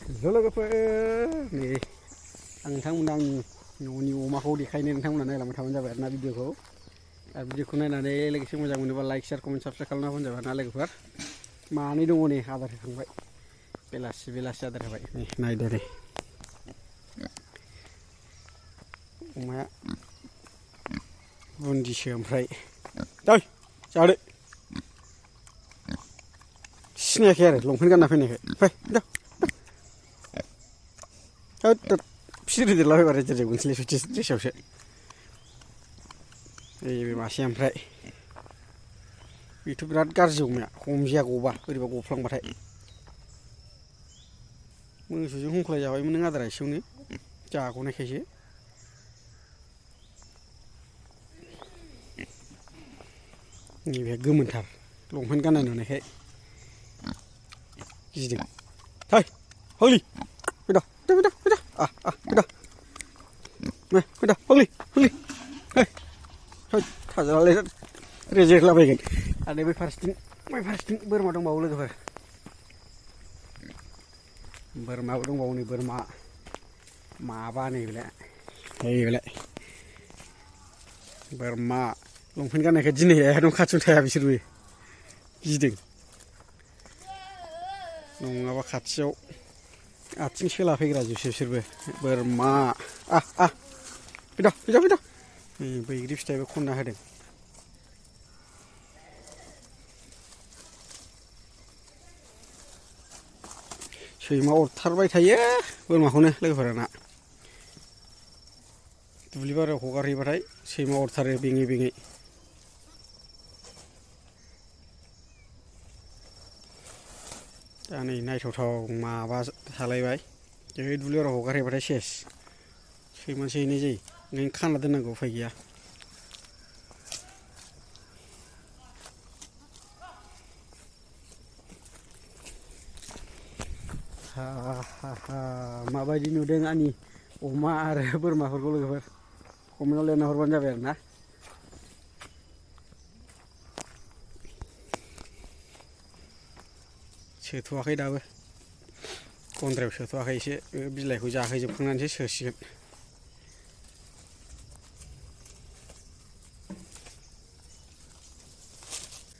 लोगोफोर नै आं नोंथांमोननो आंनि न'नि अमाखौ देखायनो नोंथांमोना नायलांबाय थाबानो जाबाय आरोना भिडिअखौ आरो भिडिअखौ नायनानै लोगोसे मोजां मोनोबा लाइक शेयार कमेन्ट साबस्क्राइब खालामना होबानो जाबाय ना लोगोफोर मानै दङ नै आदार होखांबाय बेलासि बेलासि आदार होबाय नै नायदो नै अमाया बुन्दिसो ओमफ्राय दै जादो सिनायाखै आरो लंपेन्ट गानना फैनायखाय फै दा फिसिर होदेरलाबायबा रेजेर जोबगोनसैलै सयथि द्रेसावसो बे मासे ओमफ्राय बेथ' बिराद गाज्रि अमाया हमजाया गबा बोरैबा गफ्लांबाथाय मोसौजों हुंख्लाय जाबायमोन नों आदारा एसेयावनो जाग'नायखायसो नैबे गोमोनथार लंपेन्ट गाननाय नुनायखाय गिदों थै हलि फैदा फैदा फैदा फैदा फैदा हलि हलि थाजालाय रेजेरलाबायगोन आरो बै फारसेथिं बोरमा दंबावो लोगोफोर बोरमाबो दंबावो नै बोरमा माबा नै बेलाय बोरमा लंपेन्ट गाननायखाय दिनै एकदम खाथियाव थाया बिसोरबो गिदों नङाबा खाथियाव आथिं सोलाफैग्रा जोबसो बिसोरबो बोरमा फैदा फैदा फैदा बैग्रि फिथाइबो खनना होदों सैमा अरथारबाय थायो बोरमाखौनो लोगोफोराना दुब्लि बारियाव हगारहैबाथाय सैमा अरथारो बेङै बेङै दा नै नायथावथाव माबा थालायबाय जै दुब्लि बारियाव हगारहैबाथाय सेस सैमासो हैनाय जायो ओंखायनो खाना दोननांगौ उफाय गैया माबायदि नुदों आंनि अमा आरो बोरमाफोरखौ लोगोफोर कमेन्टआव लिरना हरबानो जाबाय आरो ना सोथ'वाखै दाबो गन्द्रायाव सोथ'वाखै एसे बिलाइखौ जाहैजोबखांनानैसो सोसिगोन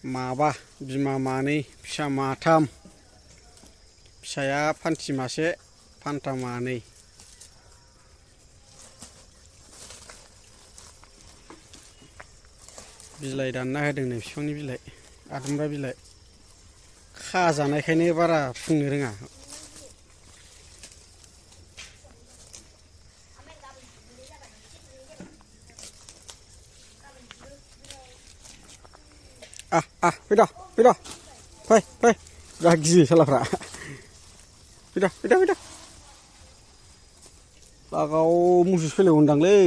माबा बिमा मानै फिसा माथाम फिसाया फान्थि मासे फान्था मानै बिलाइ दानना होदों नै बिफांनि बिलाइ आदुमब्रा बिलाइ खाजानायखायनो बारा फुंनो रोङा फैदा फैदा फै फै जा गियो सालाफ्रा फैदा फैदा फैदा लागाव मुसुसो फैलायगोनदांलै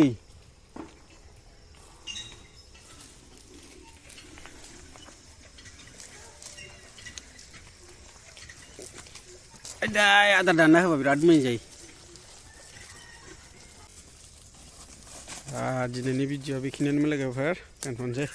आदार दानना होबा बिराद मोजां जायो दिनैनि भिडिअ बेखिनियानोमोन लोगोफोर दोनथ'नोसै